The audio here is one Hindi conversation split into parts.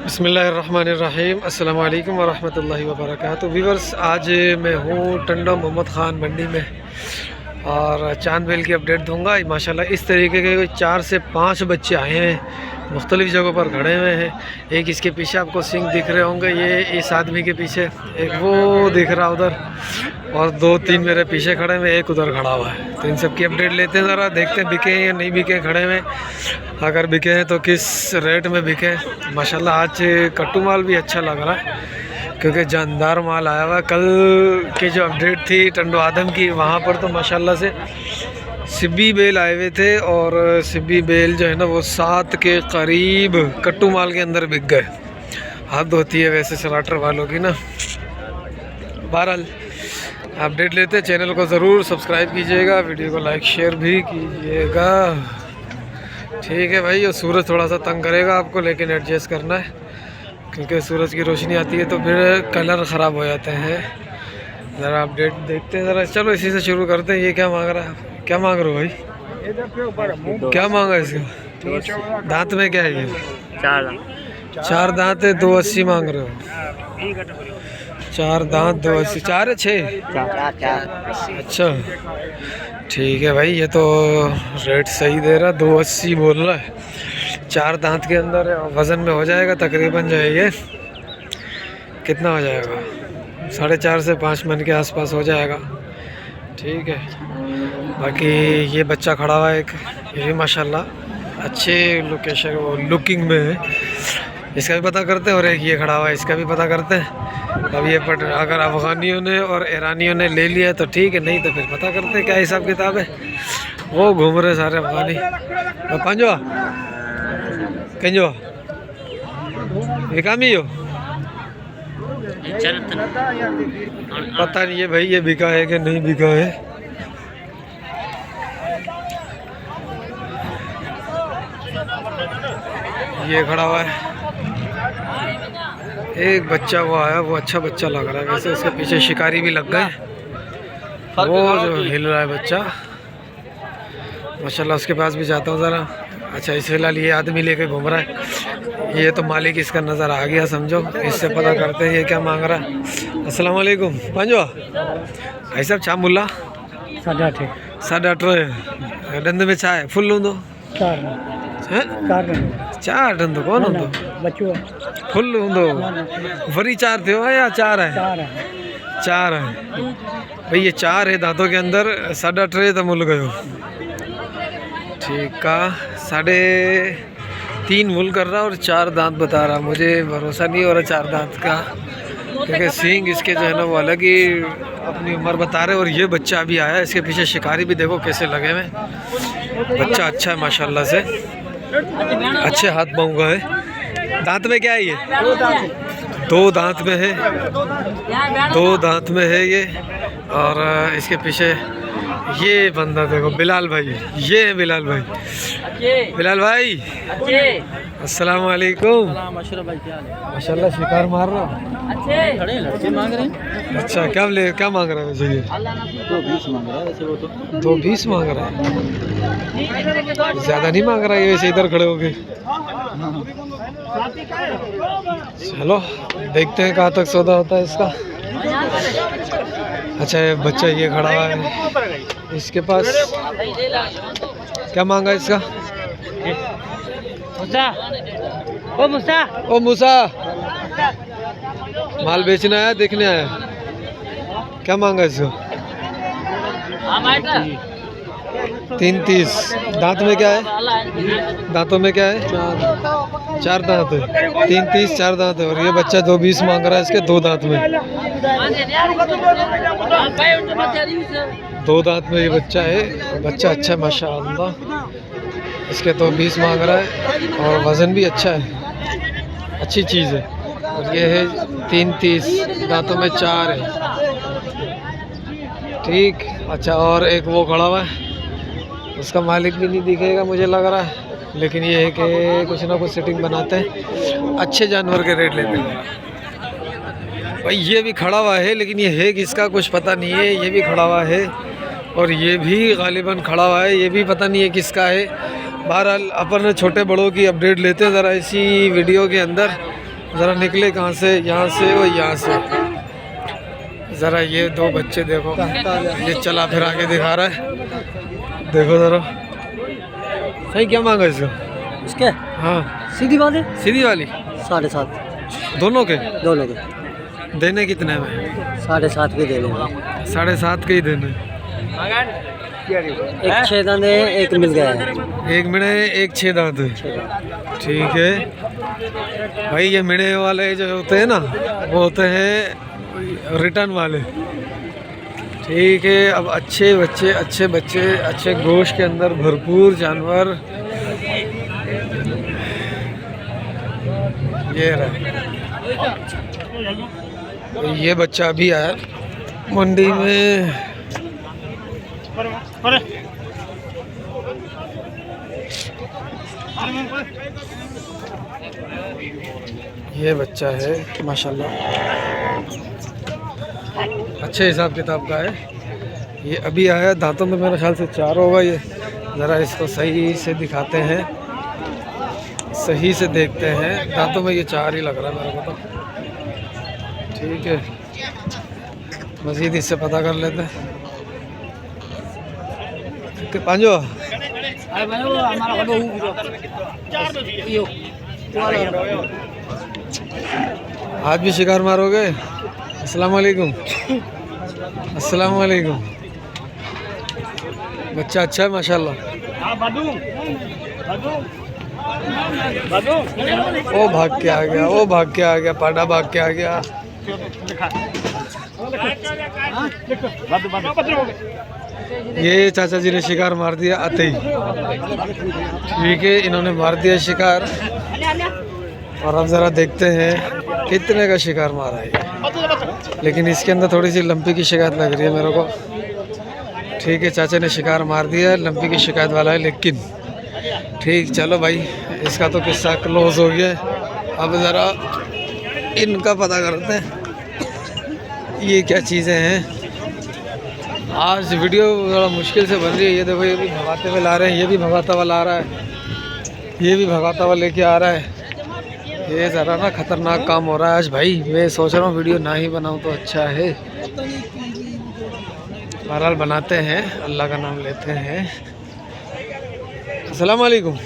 बिस्मिल्लाहिर्रहमानिर्रहीम अस्सलाम वालेकुम वरहमतुल्लाहि वबरकातुहू। व्यूअर्स, आज मैं हूँ टंडा मोहम्मद ख़ान मंडी में और चांद बेल की अपडेट दूंगा। माशाल्लाह इस तरीके के 4 से 5 बच्चे आए हैं, मुख्तलिफ़ जगहों पर खड़े हुए हैं। एक इसके पीछे आपको सिंग दिख रहे होंगे, ये इस आदमी के पीछे, एक वो दिख रहा उधर, और 2-3 मेरे पीछे खड़े हुए, एक उधर खड़ा हुआ है। तो इन सब की अपडेट लेते हैं, ज़रा देखते हैं बिके हैं या नहीं बिके खड़े में। अगर बिके हैं तो किस रेट में बिके। माशाल्लाह आज कट्टू माल भी अच्छा लग रहा है क्योंकि जानदार माल आया हुआ है। कल की जो अपडेट थी टंडो आदम की, वहाँ पर तो माशाल्लाह से सिब्बी बेल आए हुए थे और सिब्बी बेल जो है ना वो 7 के करीब कट्टू माल के अंदर बिक गए। हद होती है वैसे सलाटर वालों की ना। बहरहाल अपडेट लेते, चैनल को ज़रूर सब्सक्राइब कीजिएगा, वीडियो को लाइक शेयर भी कीजिएगा। ठीक है भाई, और सूरज थोड़ा सा तंग करेगा आपको, लेकिन एडजस्ट करना है क्योंकि सूरज की रोशनी आती है तो फिर कलर ख़राब हो जाते हैं। ज़रा अपडेट देखते हैं ज़रा। चलो इसी से शुरू करते हैं। ये क्या मांग रहा है, क्या मांग रहे हो भाई, क्या मांगा इसका? दांत में क्या है ये? 4 दांत है, 280 मांग रहे हो। 4 दांत 280, 4 है 6? अच्छा ठीक है भाई, ये तो रेट सही दे रहा, 280 बोल रहा है। 4 दांत के अंदर है, वज़न में हो जाएगा तकरीबन जो है ये कितना हो जाएगा, 4.5 से 5 मन के आसपास हो जाएगा। ठीक है, बाकी ये बच्चा खड़ा हुआ है एक, ये भी माशाल्लाह अच्छे लोकेशन वो लुकिंग में है, इसका भी पता करते हैं। और एक ये खड़ा हुआ है, इसका भी पता करते हैं। अब ये पट अगर अफ़गानियों ने और ईरानियों ने ले लिया तो ठीक है, नहीं तो फिर पता करते हैं क्या हिसाब किताब है। वो घूम रहे सारे अफ़गानी। पंजवा कंजवा विकामी हो, पता नहीं है भाई ये बिका है कि नहीं बिका है। ये खड़ा हुआ है एक बच्चा, वो आया, वो अच्छा बच्चा लग रहा है वैसे। उसके पीछे शिकारी भी लग गए, वो जो हिल रहा है बच्चा माशाल्लाह। उसके पास भी जाता हूँ ज़रा। अच्छा, इस फिलहाल ये आदमी लेके घूम रहा है, ये तो मालिक इसका नज़र आ गया समझो। इससे पता करते हैं ये क्या मांग रहा है। अस्सलाम वालेकुम पंजवा भाई साहब, छा मुल्ला 8.5 डंद में छा है फुल हूंदो? 4 डंद कोन हूंदो, फुल हूंदो वरी 4 थियो है या 4 है? 4 है भाई, ये 4 है दांतों के अंदर। 3.5 तो मुल गयो। ठीक है, 3.5 मुल कर रहा और 4 दांत बता रहा। मुझे भरोसा नहीं हो रहा 4 दांत का, क्योंकि सींग इसके जो है ना वो अलग ही अपनी उम्र बता रहे। और ये बच्चा अभी आया, इसके पीछे शिकारी भी देखो कैसे लगे हुए। बच्चा अच्छा है माशाल्लाह से, अच्छे हाथ पाँव का है। दांत में क्या है ये? 2 दांत में है, 2 दांत में है ये। और इसके पीछे ये बंदा देखो, बिलाल भाई, ये है बिलाल भाई। बिलाल भाई अस्सलाम वालेकुम। माशाल्लाह शिकार मार रहा हूँ। लड़के मांग रहे हैं। अच्छा, क्या मांग रहा है वैसे ये? 220 मांग रहा है वैसे। वो तो 220 मांग रहा है, ज़्यादा नहीं मांग रहा है वैसे इधर खड़े हो गए। चलो देखते हैं कहाँ तक सौदा होता है इसका। अच्छा, ये बच्चा ये खड़ा हुआ है, इसके पास क्या मांगा इसका? ओ मूसा माल बेचने आया, देखने आया, क्या मांगा इसको? 330। दांत में क्या है? दांतों में क्या है? 4 दांत है। 330 4 दांत है। और ये बच्चा 220 मांग रहा है इसके 2 दांत में। 2 दांत में ये बच्चा है, बच्चा अच्छा है माशाअल्लाह। इसके 220 मांग रहा है और वज़न भी अच्छा है, अच्छी चीज़ है। और ये है 330, दांतों में 4 है। ठीक, अच्छा, और एक वो खड़ा हुआ है, उसका मालिक भी नहीं दिखेगा मुझे लग रहा है, लेकिन ये है कि कुछ ना कुछ सेटिंग बनाते हैं, अच्छे जानवर के रेट लेते हैं भाई। ये भी खड़ा हुआ है, लेकिन ये है किसका कुछ पता नहीं है। ये भी खड़ा हुआ है और ये भी गालिबन खड़ा हुआ है, ये भी पता नहीं है किसका है। बहरहाल अपन छोटे बड़ों की अपडेट लेते हैं ज़रा इसी वीडियो के अंदर। ज़रा निकले कहाँ से, यहाँ से और यहाँ से। ज़रा ये दो बच्चे देखो, ये चला फिर आगे दिखा रहा है, देखो ज़रा। सही क्या मांगा इसका? इसके हाँ सीधी वाली सीधी वाली 7.5 दोनों के देने कितने में? 7.5 के देने 7.5 के ही देने। एक 6 दांत है, एक मिल गया है। एक मिणे एक 6 दांत। ठीक है भाई, ये मिणे वाले जो होते हैं ना वो होते हैं रिटर्न वाले। ठीक है, अब अच्छे बच्चे अच्छे गोश्त के अंदर भरपूर जानवर ये रहा। ये बच्चा अभी आया मंडी में। ये बच्चा है माशाल्लाह, अच्छे हिसाब किताब का है। ये अभी आया, दांतों में मेरे ख्याल से 4 होगा ये। ज़रा इसको सही से दिखाते हैं, सही से देखते हैं। दांतों में ये 4 ही लग रहा है मेरे को तो। ठीक है, मज़ीद इससे पता कर लेते हैं। पांचो आज भी शिकार मारोगे? अस्सलाम वालेकुम। अस्सलाम वालेकुम। बच्चा अच्छा है माशाल्लाह। ओ भाग के आ गया, ओ भाग के आ गया, पाडा भाग के आ गया। ये चाचा जी ने शिकार मार दिया आते ही। ठीक है, इन्होंने मार दिया शिकार और अब ज़रा देखते हैं कितने का शिकार मारा है। लेकिन इसके अंदर थोड़ी सी लंपी की शिकायत लग रही है मेरे को। ठीक है, चाचा ने शिकार मार दिया, लंपी की शिकायत वाला है। लेकिन ठीक, चलो भाई, इसका तो किस्सा क्लोज हो गया। अब ज़रा इनका पता करते हैं ये क्या चीज़ें हैं। आज वीडियो थोड़ा मुश्किल से बन रही है। ये देखो, ये भी भगाते हुए ला रहे हैं, ये भी भगाता हुआ ला रहा है, ये भी भगाता हुआ लेके आ रहा है। ये ज़रा ना ख़तरनाक काम हो रहा है आज भाई। मैं सोच रहा हूँ वीडियो ना ही बनाऊँ तो अच्छा है। बहरहाल बनाते हैं, अल्लाह का नाम लेते हैं। अस्सलाम वालेकुम।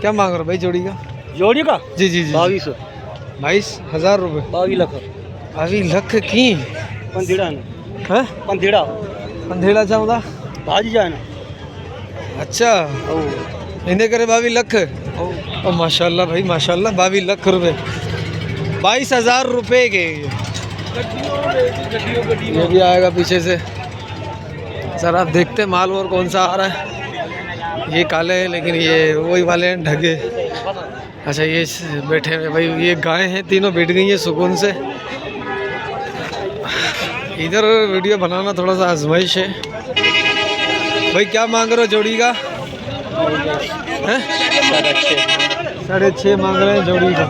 क्या मांग रहे हो भाई जोड़ी का? जोड़ी का जी जी जी 22,000 रुपये। 22 लाख 22 लाख की पंधीड़ा है? पंधेड़ा चाहूँगा भाजी जाए ना। अच्छा, इन्हें करे 22 लाख। ओ माशाल्लाह भाई माशाल्लाह, 22 लाख रुपए, 22,000 रुपये के। ये भी आएगा पीछे से। सर आप देखते हैं माल और कौन सा आ रहा है। ये काले हैं लेकिन ये वही वाले हैं ढगे। अच्छा, ये बैठे हुए भाई, ये गाय हैं, तीनों बैठ गई हैं सुकून से। इधर वीडियो बनाना थोड़ा सा आजमाइश है भाई। क्या मांग रहे हो जोड़ी का? हैं? 6.5 मांग रहे हैं जोड़ी का।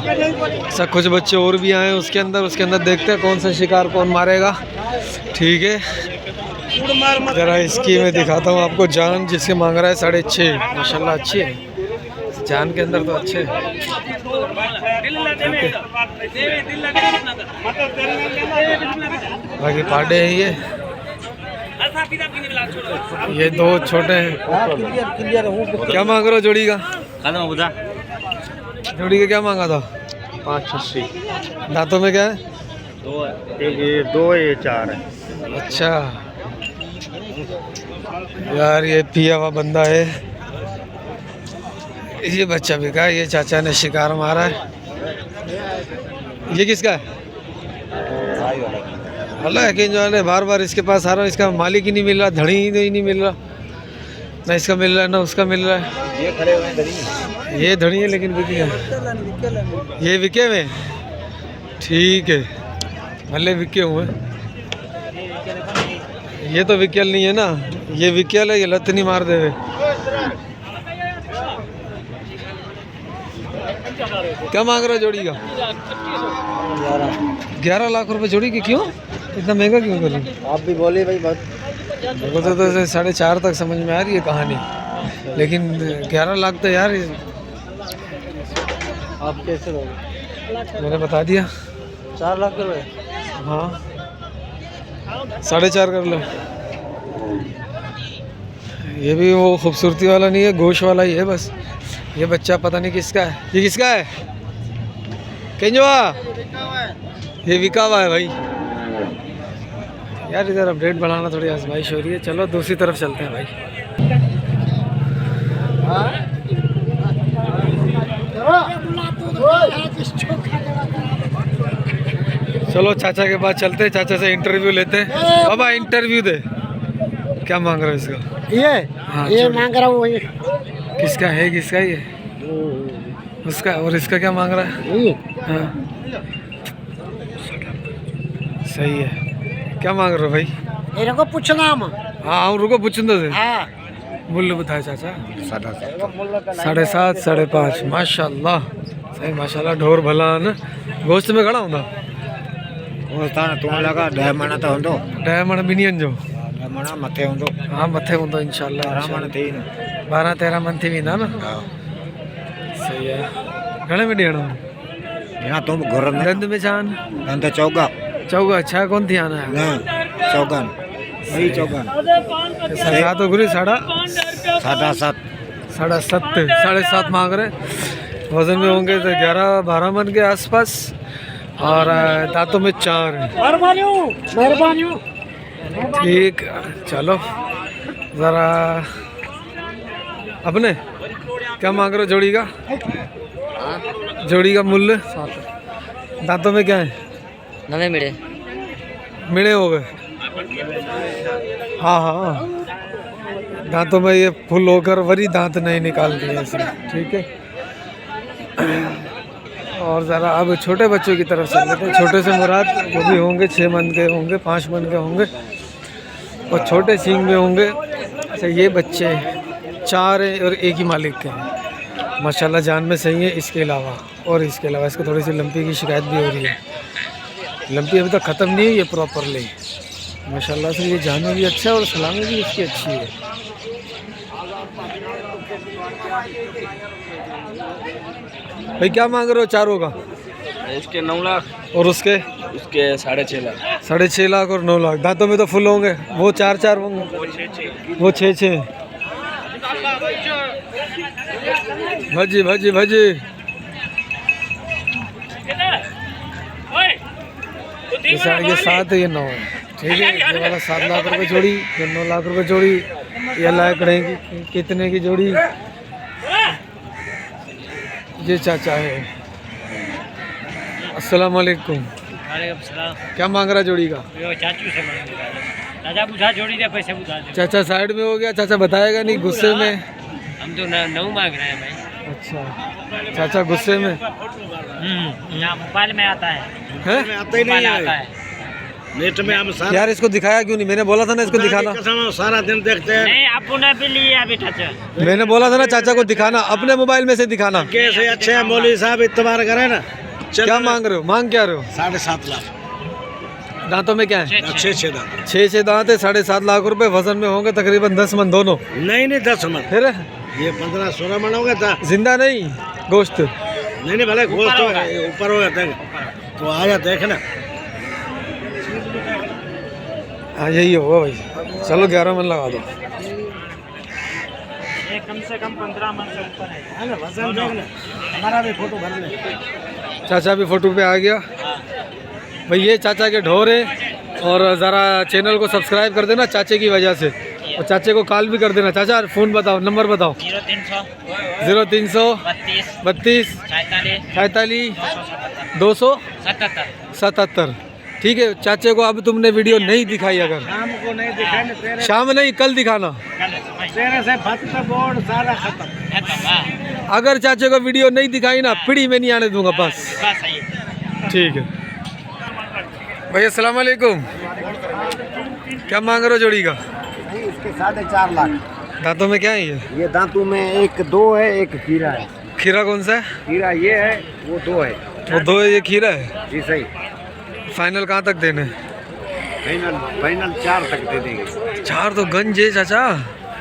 सब कुछ बच्चे और भी आए हैं उसके अंदर देखते हैं कौन सा शिकार कौन मारेगा। ठीक है, ज़रा इसकी मैं दिखाता हूँ आपको जान, जिसके मांग रहा है 6.5। माशाल्लाह अच्छी है जान के अंदर तो अच्छे। बाकी पाडे हैं ये 2 छोटे हैं। क्या मांग रहे हो जोड़ी का? जोड़ी का क्या मांगा था? 580। दांतों में क्या है? 2 ये 4 है। अच्छा यार, ये पिया हुआ बंदा है। ये बच्चा बिका, ये चाचा ने शिकार मारा है। ये किसका है? अल्लाह यकीन जो है, बार बार इसके पास आ रहा हूँ, इसका मालिक ही नहीं मिल रहा, धड़ी ही नहीं मिल रहा। ना इसका मिल रहा है ना उसका मिल रहा है। ये खड़े हुए हैं धड़ी, ये धड़ी है लेकिन बिके हैं। ये बिके हुए? ठीक है, भले बिके हुए। ये तो विकेल नहीं है ना, ये विकेल है, ये लत नहीं मार देवे। क्या मांग रहे हो जोड़ी का? 11 लाख रुपए जोड़ी की। क्यों इतना महंगा क्यों कर रहे हो? आप भी बोले भाई बात। मेरे को तो 4.5 तक समझ में आ रही है कहानी, लेकिन 11 लाख तो यार। आप कैसे लोगे? मैंने बता दिया 4 लाख रुपए। हाँ 4.5 कर लो। ये भी वो खूबसूरती वाला नहीं है, गोश वाला ही है बस। ये बच्चा पता नहीं किसका है। ये किसका है? केंजवा ये बिका हुआ है भाई। यार इधर अपडेट बढ़ाना थोड़ी आजमाइश हो रही है। चलो दूसरी तरफ चलते हैं भाई। चलो चाचा के पास चलते हैं, चाचा से इंटरव्यू लेते हैं। बाबा इंटरव्यू दे, क्या मांग रहा है इसका? हाँ, ये मांग रहा हूँ वही। किसका है? किसका ये? उसका। और इसका क्या मांग रहा है? हाँ सही है। क्या मांग रहे हो भाई? मेरे को पूछना हम। हाँ रुको पूछूंगा से। हाँ मूल्य बताए चाचा। 7.5 5.5 माशाल्लाह सही माशाल्लाह। ढोर भला है ना। गोश्त में खड़ा हूँ तुम्हें लगा डायमंड तो होंदो। डायमंड बिनियन जो डायमंड मथे होंदो। हाँ मथे हूंदो इंशाल्लाह। 12-13 मन थी वेंदा न। सही है। घणे में ॾियणो? यहाँ तुम घर में दंद में छान दंद चौगा चौगा छा कोन थी आना है? ना चौगन वही चौगन। सरकार तो गुरी 7.5 7.5 मांग रहे। वजन में होंगे तो 11-12 मन के आसपास। और दांतों में 4 है। मेहरबानी। ठीक चलो ज़रा अपने क्या मांग रहे हो जोड़ी का? जोड़ी का मूल्य? दांतों में क्या है? नवे मिले मिले हो गए। हाँ हाँ दांतों में ये फुल होकर वरी दांत नहीं निकाल दिए इसने। ठीक है। और ज़रा अब छोटे बच्चों की तरफ चल लेते हैं। छोटे से मुराद वो भी होंगे 6 मन के होंगे, 5 मन के होंगे और छोटे सींग में होंगे। अच्छा ये बच्चे 4 हैं और एक ही मालिक के हैं माशाल्लाह। जान में सही है। इसके अलावा इसको थोड़ी सी लंपी की शिकायत भी हो रही है। लंपी अभी तक ख़त्म नहीं हुई है प्रॉपरली माशाल्लाह से। ये जान में भी अच्छा है और सलामी भी इसकी अच्छी है। भाई क्या मांग रहे हो चारों का? उसके 9 लाख और उसके 6.5 लाख। 6.5 लाख और 9 लाख। दांतों में तो फुल होंगे। वो 4 होंगे। वो 6 भजी भजी भजी। ये 7 है, ये 9 है। ठीक है। ये वाला 7 लाख रुपए जोड़ी, ये 9 लाख रुपए जोड़ी। ये अल्लाह करेंगे कितने की जोड़ी? ये चाचा है। अस्सलाम वालेकुम। क्या मांग रहा जोड़ी का? चाचू से चाचा बुझा जोड़ी दे पैसे बुझा दे। चाचा साइड में हो गया। चाचा बताएगा नहीं गुस्से में। हम तो 9 मांग रहे हैं भाई। अच्छा चाचा गुस्से में। यहाँ मोबाइल में आता है। हैं? आता ही नहीं आता है है। नेट में हम सारा यार इसको दिखाया क्यों नहीं? मैंने बोला था ना इसको दिखाना। सारा दिन देखते हैं। नहीं आपने भी लिया अभी चाचा। मैंने बोला था ना चाचा को दिखाना, अपने मोबाइल में से दिखाना। कैसे अच्छे हैं मौलवी साहब इतबार करें ना। क्या मांग रहे हो? मांग क्या रहे हो? 7.5 लाख। दांतों में क्या है? 6 दांत। 6 दांत है। 7.5 लाख रुपए। वजन में होंगे तकरीबन 10 मन दोनों। नहीं 10 मन। फिर ये 15-16 मन हो गया था। जिंदा नहीं गोश्त? नहीं भले गोश्त ऊपर हो गया तो आया देखना। हाँ यही होगा भाई। चलो 11 मन लगा दो। ये कम से कम 15 मन से ऊपर है। हमारा भी फोटो भर ले। चाचा भी फोटो पे आ गया भाई। ये चाचा के ढोर है। और ज़रा चैनल को सब्सक्राइब कर देना चाचे की वजह से। और चाचे को कॉल भी कर देना। चाचा फ़ोन बताओ, नंबर बताओ। 0300 32 47 277। ठीक है। चाचे को अब तुमने वीडियो नहीं दिखाई, अगर शाम को नहीं दिखाने तेरे शाम नहीं कल दिखाना। से भक्त बोर्ड सारा खत्म। अगर चाचे को वीडियो नहीं दिखाई ना पीढ़ी में नहीं आने दूंगा बस। ठीक है भाई। अस्सलाम वालेकुम। क्या मांग रहे हो जोड़ी का? इसके 4.5 लाख। दांतों में क्या है ये दांतों में 1 2 है, 1 खीरा है। खीरा कौन सा है? खीरा ये है, वो 2 है। वो 2 है, ये खीरा है। जी सही। फाइनल कहाँ तक देने? फाइनल 4 तक दे देंगे। 4 तो गंज है चाचा।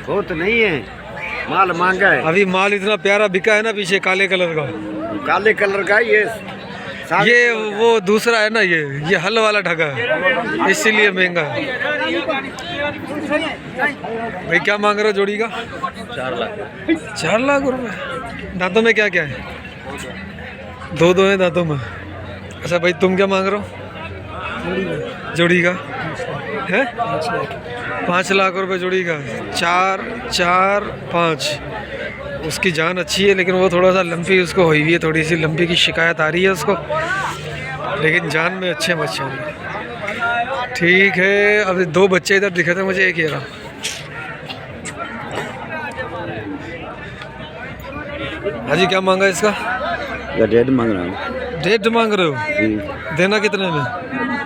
बहुत नहीं है, माल मांगा है। अभी माल इतना प्यारा बिका है ना पीछे, काले कलर का। काले कलर का ये ये वो दूसरा है ना, ये हल वाला ढगा है, इसीलिए महंगा है। भाई क्या मांग रहे हो जोड़ी का? 4 लाख रुपए। दांतों में क्या क्या है? दो है दांतों में। अच्छा भाई तुम क्या मांग रहे हो जोड़ी का? है 5 लाख रुपए जोड़ी का। 4 4 5। उसकी जान अच्छी है लेकिन वो थोड़ा सा लंपी उसको हुई हुई है, थोड़ी सी लंपी की शिकायत आ रही है उसको, लेकिन जान में अच्छे बच्चे हैं। ठीक है, अब 2 बच्चे इधर दिखे थे मुझे, एक ये रहा। हाजी क्या मांगा इसका? डेढ़ मांग रहा हूँ। 1.5 मांग रहे हो? देना कितने में?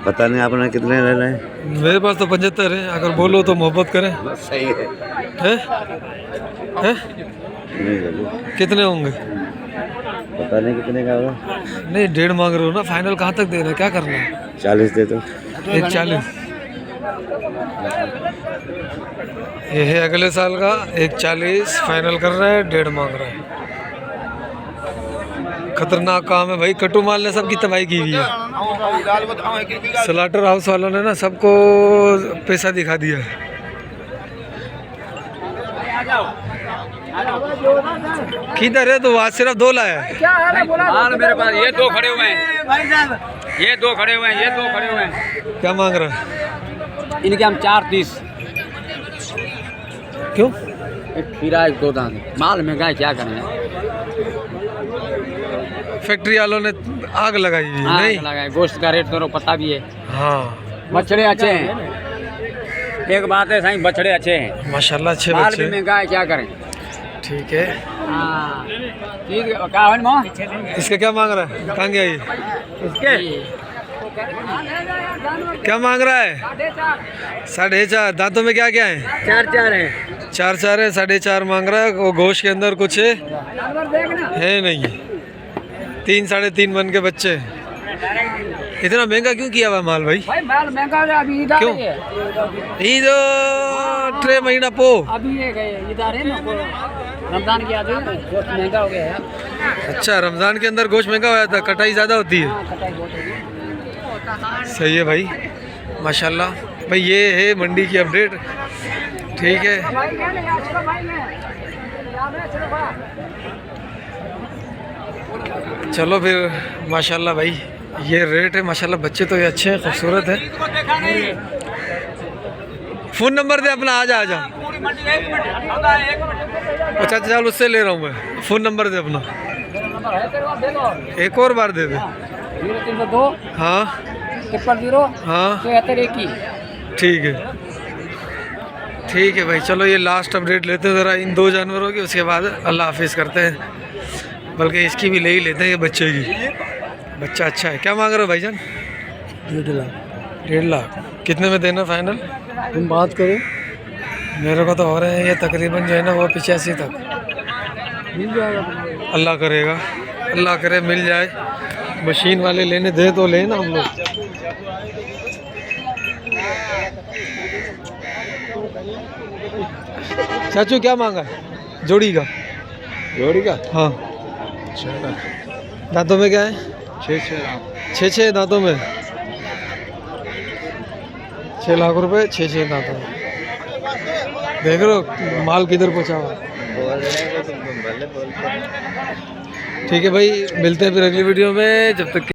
पता नहीं आपने कितने ले रहे हैं। मेरे पास तो 75 है, अगर बोलो तो मोहब्बत करें। सही है। हैं? हैं? नहीं बोलो। कितने होंगे? पता नहीं कितने का होगा। नहीं 1.5 मांग रहे हो ना, फाइनल कहाँ तक दे रहे हैं, क्या करना है? 40 दे दो। 1.40। ये है अगले साल का। 1.40 फाइनल कर रहा है, 1.5 मांग रहा है। खतरनाक काम है भाई, कट्टू माल ने सबकी तबाही की हुई है। स्लॉटर हाउस वालों ने ना सबको पैसा दिखा दिया है। किधर है तो आज सिर्फ 2 लाया है। माल मेरे पास ये 2 खड़े हुए हैं, ये 2 खड़े हुए हैं, ये 2 खड़े हुए हैं। क्या मांग रहा है? इनके हम 4.30। क्यों? एक खीरा, एक 2 दांत। माल महंगा है, क्या करें? फैक्ट्री वालों ने आग लगाई हुई है, नहीं लगा है। गोश्त का रेट तो पता भी है। हाँ बछड़े अच्छे हैं, एक बात है साईं, बछड़े अच्छे हैं। माशाल्लाह अच्छे माल भी बच्चे। महंगा है, क्या करें? ठीक है, हाँ ठीक है। क्या है माँ? इसका क्या मांग रहा है? कहाँ गया ये? इसके क्या मांग रहा है? 4.5। दांतों में क्या क्या है? 4 है। 4 है, 4.5 मांग रहा है। वो गोश्त के अंदर कुछ है नहीं। 3 3.5 मन के बच्चे। इतना महंगा क्यों किया हुआ माल भाई? भाई माल महंगा है, अभी इधर क्यों? है। ईद 3 महीना पो। अभी ये गए इधर है ना, रमजान की आदमी गोश्त महंगा हो गया है। अच्छा, रमज़ान के अंदर गोश्त महंगा होया था, कटाई ज़्यादा होती है। कटाई बहुत होगी। सही है भाई, माशाल्लाह। भाई ये है मंडी की अपडेट। ठीक है, चलो फिर। माशाल्लाह भाई ये रेट है, माशाल्लाह बच्चे तो ये अच्छे हैं, खूबसूरत है। फ़ोन नंबर दे अपना, आ जा। अच्छा चल, उससे ले रहा हूँ मैं। फ़ोन नंबर दे अपना, एक और बार दे दे। 0302 हाँ 000 हाँ 73 ठीक है भाई। चलो ये लास्ट अपडेट लेते हैं ज़रा इन 2 जानवरों की, उसके बाद अल्लाह हाफिज़ करते हैं। बल्कि इसकी भी ले ही लेते हैं, ये बच्चे की। बच्चा अच्छा है। क्या मांग रहे हो भाईजान? 1.5 लाख। 1.5 लाख। कितने में देना फाइनल? तुम बात करो। मेरे को तो हो रहे हैं ये तकरीबन जो है ना वो 85 तक। मिल जाएगा। अल्लाह करेगा, अल्लाह करे मिल जाए। मशीन वाले लेने दे तो लेना हम लोग। चाचू क्या मांगा है जोड़ी का? हाँ। दांतों में क्या है? 6 दांतों में। 6 लाख रुपए 6 दांतों में। देख रहे हो माल किधर पहुंचा हुआ है। ठीक है भाई, मिलते हैं फिर अगली वीडियो में। जब तक